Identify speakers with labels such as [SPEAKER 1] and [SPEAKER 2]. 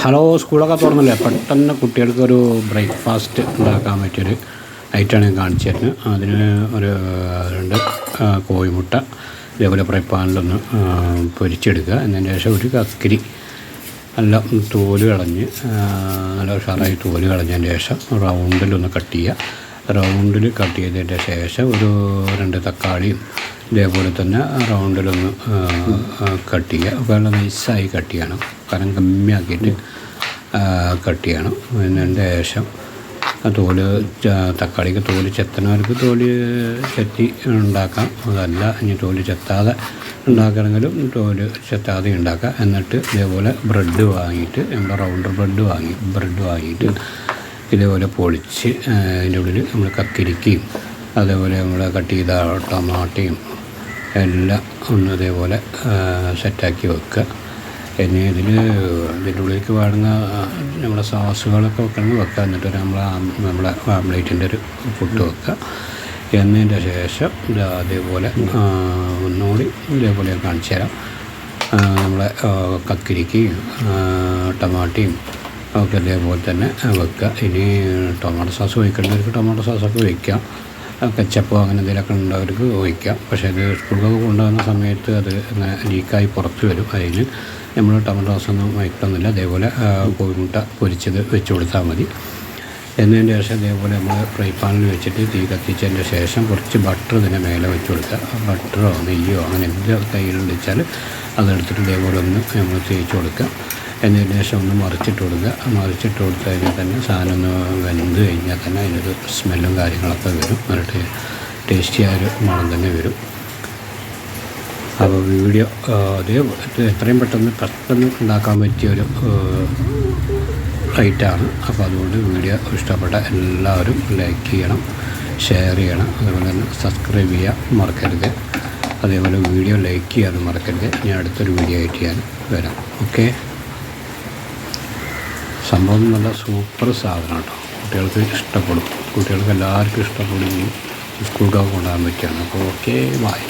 [SPEAKER 1] Hello, സ്കൂളൊക്കെ തുറന്നില്ലേ? പെട്ടെന്ന് കുട്ടികൾക്കൊരു breakfast ഉണ്ടാക്കാൻ പറ്റിയൊരു ഐറ്റമാണ് ഞാൻ കാണിച്ചു തരുന്നത്. അതിന് ഒരു 2 കോഴിമുട്ട ഇതേപോലെ ഫ്രൈ പാനിലൊന്ന് പൊരിച്ചെടുക്കുക. എന്നതിന് ശേഷം ഒരു കക്കിരി നല്ല തോല് കളഞ്ഞ് നല്ല ഉഷാറായി തോല് കളഞ്ഞതിന് ശേഷം റൗണ്ടിലൊന്ന് കട്ട് ചെയ്യുക. റൗണ്ടിൽ കട്ട് ചെയ്തതിൻ്റെ ശേഷം ഒരു 2 തക്കാളിയും ഇതേപോലെ തന്നെ റൗണ്ടിലൊന്ന് കട്ട് ചെയ്യുക. അപ്പോൾ നല്ല നൈസായി കട്ട് ചെയ്യണം, കനം കമ്മിയാക്കിയിട്ട് കട്ട് ചെയ്യണം. അതിൻ്റെ ശേഷം തക്കാളിക്ക് തോല് ചെത്തണവർക്ക് തോല് ചെത്തി ഉണ്ടാക്കാം. അതല്ല ഇനി തോല് ചെത്താതെ ഉണ്ടാക്കണമെങ്കിലും തോല് ചെത്താതെ ഉണ്ടാക്കാം. എന്നിട്ട് ഇതേപോലെ ബ്രെഡ് വാങ്ങിയിട്ട് നമ്മുടെ റൗണ്ടർ ബ്രെഡ് വാങ്ങിയിട്ട് ഇതേപോലെ പൊളിച്ച് അതിൻ്റെ ഉള്ളിൽ നമ്മൾ കക്കിരിക്കയും അതേപോലെ നമ്മൾ കട്ട് ചെയ്ത ടമാട്ടയും എല്ലാം ഒന്ന് ഇതേപോലെ സെറ്റാക്കി വെക്കുക. ഇനി ഇതിൻ്റെ ഉള്ളിലേക്ക് വേണ്ടുന്ന നമ്മുടെ സോസുകളൊക്കെ വെക്കണമെങ്കിൽ വെക്കുക. എന്നിട്ട് നമ്മളെ ആംപ്ലേറ്റിൻ്റെ ഒരു ഫുഡ് വെക്കുക. എന്നതിൻ്റെ ശേഷം അതേപോലെ ഒന്നുകൂടി ഇതേപോലെ കാണിച്ചു തരാം. നമ്മളെ കക്കിരിക്കയും ടമാട്ടയും ഒക്കെ ഇതേപോലെ തന്നെ വെക്കുക. ഇനി ടൊമാറ്റോ സോസ് ഒഴിക്കേണ്ടവർക്ക് ടൊമാറ്റോ സോസൊക്കെ വയ്ക്കാം. കെച്ചപ്പോ അങ്ങനെ എന്തെങ്കിലുമൊക്കെ ഉണ്ടവർക്ക് ഒഴിക്കാം. പക്ഷേ അത് സ്കൂളിലൊക്കെ കൊണ്ടുപോകുന്ന സമയത്ത് അത് ഇങ്ങനെ ലീക്കായി പുറത്ത് വരും. അതിന് നമ്മൾ ടൊമാറ്റോ സോസൊന്നും വയ്ക്കണമെന്നില്ല. അതേപോലെ കോഴിമുട്ട പൊരിച്ചത് വെച്ച് കൊടുത്താൽ മതി. എന്നതിൻ്റെ ശേഷം ഇതേപോലെ നമ്മൾ ഫ്രൈ പാനിൽ വെച്ചിട്ട് തീ കത്തിച്ചതിൻ്റെ ശേഷം കുറച്ച് ബട്ടർ ഇതിൻ്റെ മേലെ വെച്ച് കൊടുക്കുക. ബട്ടറോ നെയ്യോ അങ്ങനെ എന്ത് കയ്യിൽ വെച്ചാൽ അതെടുത്തിട്ട് ഇതേപോലെ ഒന്ന് നമ്മൾ തേച്ച് കൊടുക്കുക. എന്നതിന് ശേഷം ഒന്ന് മറിച്ചിട്ട് കൊടുക്കുക. മറിച്ചിട്ട് കൊടുത്തു കഴിഞ്ഞാൽ തന്നെ സാധനം ഒന്ന് വെന്ത് കഴിഞ്ഞാൽ തന്നെ അതിനൊരു സ്മെല്ലും കാര്യങ്ങളൊക്കെ വരും. എന്നിട്ട് ടേസ്റ്റിയായൊരു മണം തന്നെ വരും. അപ്പോൾ വീഡിയോ എത്രയും പെട്ടെന്ന് ഉണ്ടാക്കാൻ പറ്റിയൊരു ഐറ്റമാണ്. അപ്പോൾ അതുകൊണ്ട് വീഡിയോ ഇഷ്ടപ്പെട്ട എല്ലാവരും ലൈക്ക് ചെയ്യണം, ഷെയർ ചെയ്യണം, അതുപോലെ തന്നെ സബ്സ്ക്രൈബ് ചെയ്യാൻ മറക്കരുത്. അതേപോലെ വീഡിയോ ലൈക്ക് ചെയ്യാനും മറക്കരുത്. ഞാൻ അടുത്തൊരു വീഡിയോ ആയിട്ട് ഞാൻ വരാം. ഓക്കെ. സംഭവം നല്ല സൂപ്പർ സാധനം കേട്ടോ. കുട്ടികൾക്ക് ഇഷ്ടപ്പെടും. കുട്ടികൾക്ക് എല്ലാവർക്കും ഇഷ്ടപ്പെടുകയും സ്കൂളിലൊക്കെ കൊണ്ടുപോകാൻ പറ്റുകയാണ്. അപ്പോൾ ഓക്കെ, ബൈ.